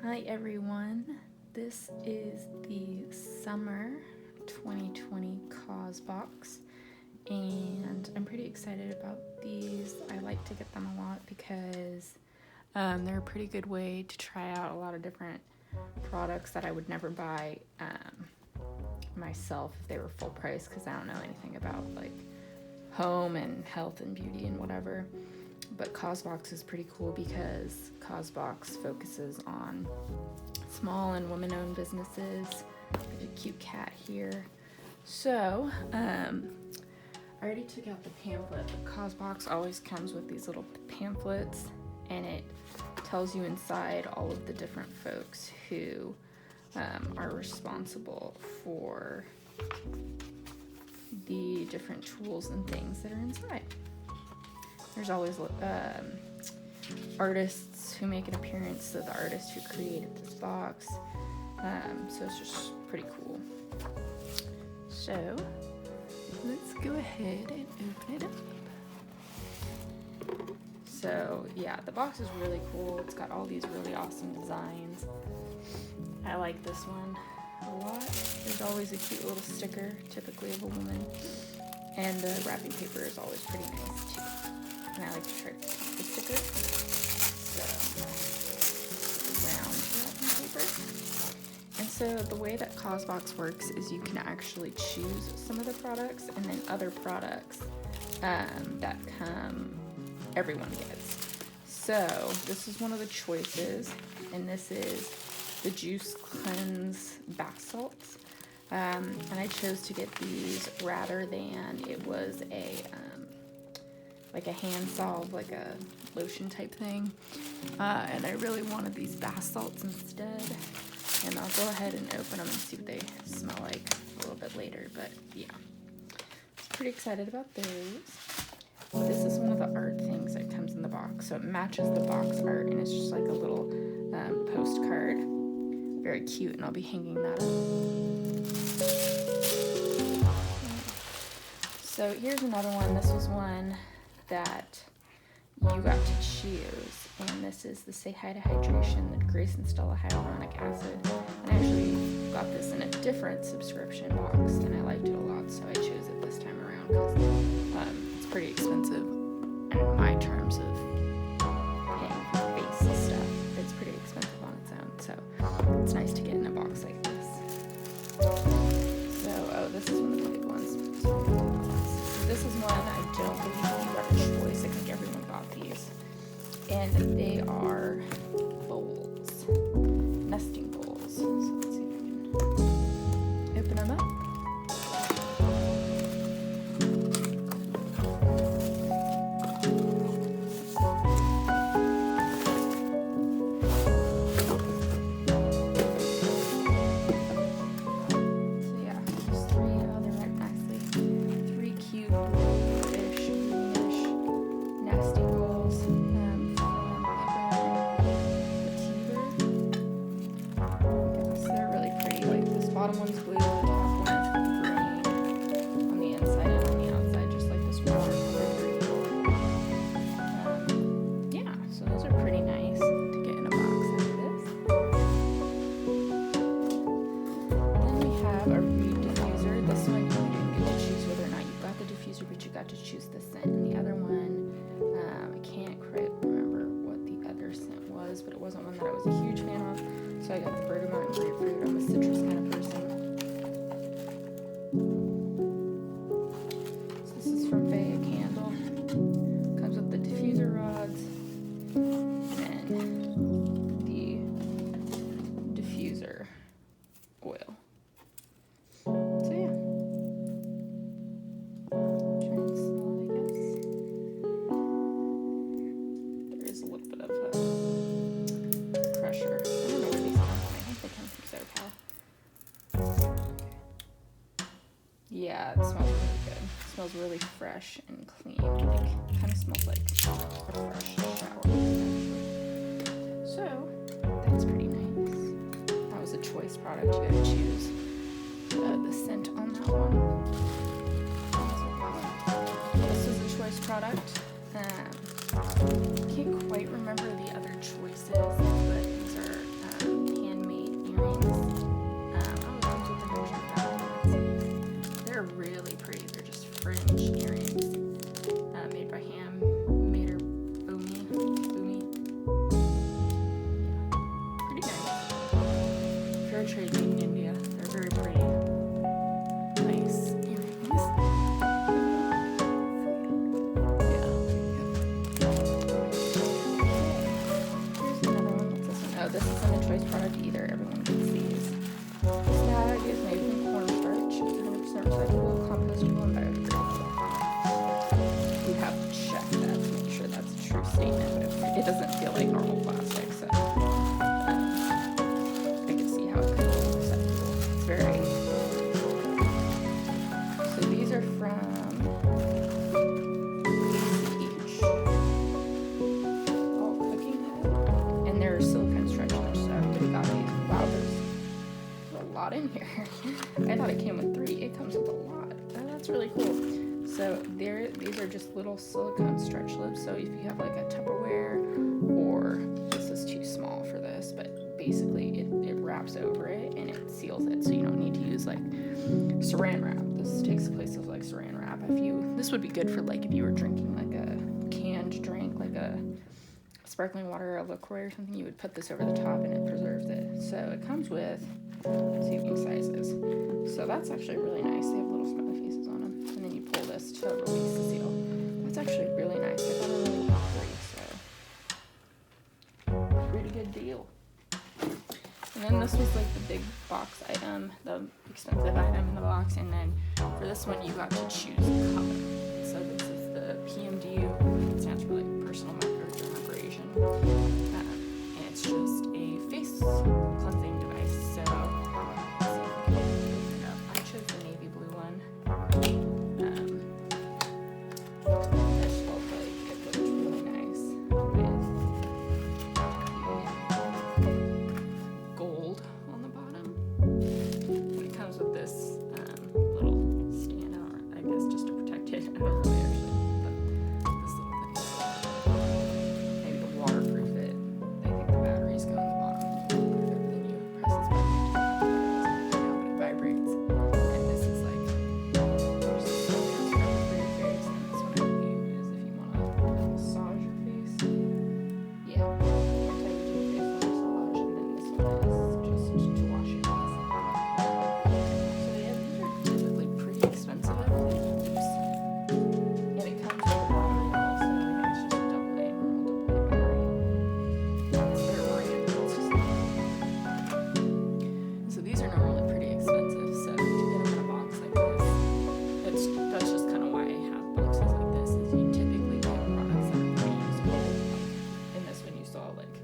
Hi everyone, this is the summer 2020 Causebox and I'm pretty excited about these. I like to get them a lot because they're a pretty good way to try out a lot of different products that I would never buy myself if they were full price, because I don't know anything about like home and health and beauty and whatever. But Causebox is pretty cool because Causebox focuses on small and women-owned businesses. There's a cute cat here. So, I already took out the pamphlet, but Causebox always comes with these little pamphlets, and it tells you inside all of the different folks who are responsible for the different tools and things that are inside. There's always artists who make an appearance, so the artist who created this box. So it's just pretty cool. So let's go ahead and open it up. So yeah, the box is really cool. It's got all these really awesome designs. I like this one a lot. There's always a cute little sticker, typically of a woman. And the wrapping paper is always pretty nice too. And I like to try to keep the sticker. So, round wrapping paper. And so the way that Causebox works is you can actually choose some of the products, and then other products that come, everyone gets. So this is one of the choices, and this is the Juice Cleanse bath salts. And I chose to get these rather than it was like a hand salve, like a lotion type thing. And I really wanted these bath salts instead. And I'll go ahead and open them and see what they smell like a little bit later. But yeah, I'm pretty excited about those. This is one of the art things that comes in the box. So it matches the box art, and it's just like a little postcard. Very cute, and I'll be hanging that up. So here's another one. This was one that you got to choose, and this is the Say Hi to Hydration, the Grace and Stella Hyaluronic Acid. And I actually got this in a different subscription box, and I liked it a lot, so I chose it this time around because it's pretty expensive in my terms of paying for face stuff. It's pretty expensive on its own, so it's nice to get in a box like this. So, this is one of the big ones. This is one I don't believe you got a choice. I think everyone got these. And they are bowls. Nesting bowls. So let's see if I can open them up. Bottom one's blue, the top one's green on the inside and on the outside, just like this watercolor. Yeah, so those are pretty nice to get in a box like this. Then we have a diffuser. This one you didn't get to choose whether or not you got the diffuser, but you got to choose the scent. And the other one, I can't quite remember what the other scent was, but it wasn't one that I was a huge fan of. So I got the bergamot and grapefruit. I'm a citrus kind of person. So this is from Faye, a candle. Comes with the diffuser rods and the diffuser oil. So yeah. Try and smell it, I guess. There is a little bit of pressure. I don't know where these come from. I think they come from SoCal. Yeah, it smells really good. It smells really fresh and clean. Like, it kind of smells like a fresh shower. So, that's pretty nice. That was a choice product. You gotta choose the scent on that one. This is a choice product. Can't quite remember the other choices, but these are fair trade made in India. They're very pretty. Nice earrings. Yeah. Here's another one. What's this one? Oh, this isn't a choice product either. Everyone gets these. This bag is made from cornstarch. It's 100% recyclable, compostable, and biodegradable. We have to check that to make sure that's a true statement, but it doesn't feel like normal plastic, so I can see how it could be acceptable. It's very... So these are from ACH. All Cooking Head. And they're silicone stretch lips, so everybody got these. Wow, there's a lot in here. I thought it came with 3. It comes with a lot. Oh, that's really cool. So these are just little silicone stretch lips. So if you have like a Tupperware, or this is too small for this, but basically it wraps over it and it seals it. So you don't need to use like saran wrap. This takes the place of like saran wrap. This would be good for like if you were drinking like a canned drink, like a sparkling water or a LaCroix or something, you would put this over the top and it preserves it. So it comes with, let's see what size is. So that's actually really nice. They have little smiley faces on them. And then you pull this to release the seal. That's actually really nice. I got it only for free, so pretty good deal. And then this was like the big box item, the expensive item in the box. And then for this one, you got to choose a color. So this is the PMD, it stands for like personal microdermabrasion. And it's just a face cleansing device. So let's see if we can open it up. I chose the navy blue one. It felt like it looked really nice with gold on the bottom. And it comes with this little stand, I guess just to protect it. I don't really actually, but this little thing. Maybe to waterproof it. I think the batteries go in the bottom. Then you press this button. But it vibrates. And this is like, there's silicone scrub for your face. And this one I believe is if you want to massage your face. Yeah. Anti-aging face massage. And then this one is just to wash your face. So yeah, these are typically pretty expensive. I really need these. And it comes with a battery also. Like it's just a AA, normal AA battery. It's their brand, but it's just not. So these are normally pretty expensive. So to get them in a box like this, that's just kind of why I have boxes like this. Is you typically get products that are pretty usable. Like in this one, you saw like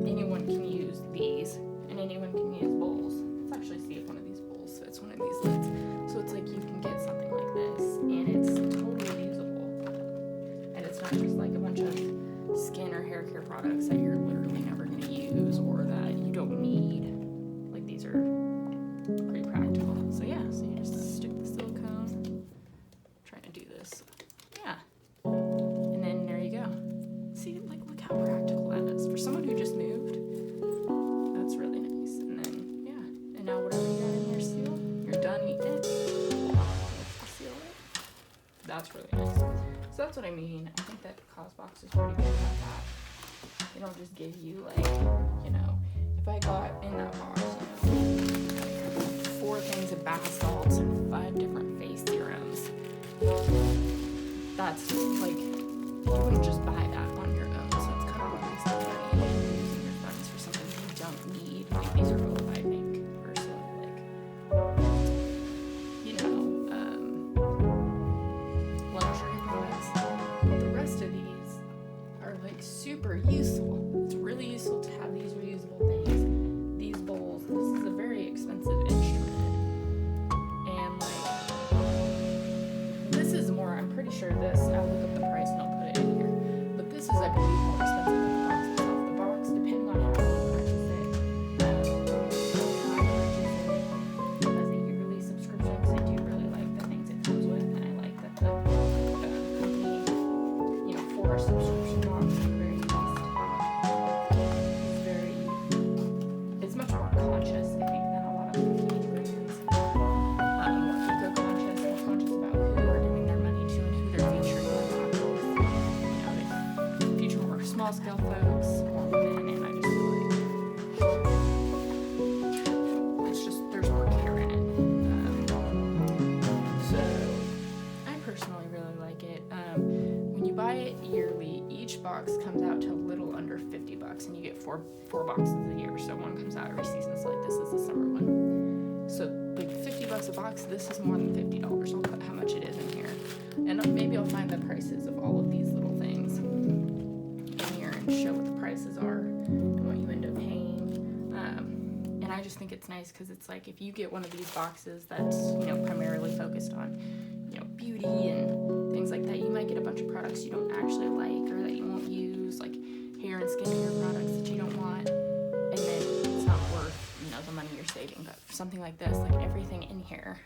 anyone can use these, and anyone can use bowls. Let's actually see if one of these bowls fits one of these lids. So it's like you can get something like this, and it's totally usable. And it's not just like a bunch of skin or hair care products that you're literally never going to use or that you don't need. Like these are pretty practical. So yeah, so you just stick the silicone. I'm trying to do this. Yeah. And then there you go. See, like look how practical that is. For someone who just moved, that's really nice. And then, yeah. And now whatever you got in your seal, you're done eating it. Let's seal it. That's really nice. So that's what I mean. I think that Causebox is pretty good about that. They don't just give you like, you know, if I got in that box, you know, like 4 things of bath salts and 5 different face serums, that's like, you wouldn't just buy that on your own. So it's kind of a waste of money and using your funds for something you don't need. Like these are both, I think, personally, like, you know, luxury products. The rest of these are like super useful. It's really useful to have these reusable things. These bowls. This is a very expensive instrument. And like, this is more, I'm pretty sure this, I'll look up the price and I'll put it in here. But four boxes a year, so one comes out every season. So like this is the summer one. So like $50 a box. This is more than $50. I'll put how much it is in here, and maybe I'll find the prices of all of these little things in here and show what the prices are and what you end up paying. And I just think it's nice because it's like if you get one of these boxes that's, you know, primarily focused on, you know, beauty and things like that, you might get a bunch of products you don't actually like or that you won't use, like hair and skincare products that you don't want, and then it's not worth, you know, the money you're saving. But for something like this, like everything in here,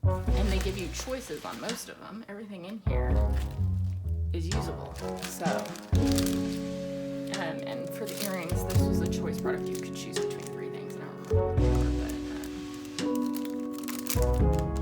and they give you choices on most of them, everything in here is usable. So and for the earrings, this was a choice product. You could choose between 3 things, and I don't remember what they were, but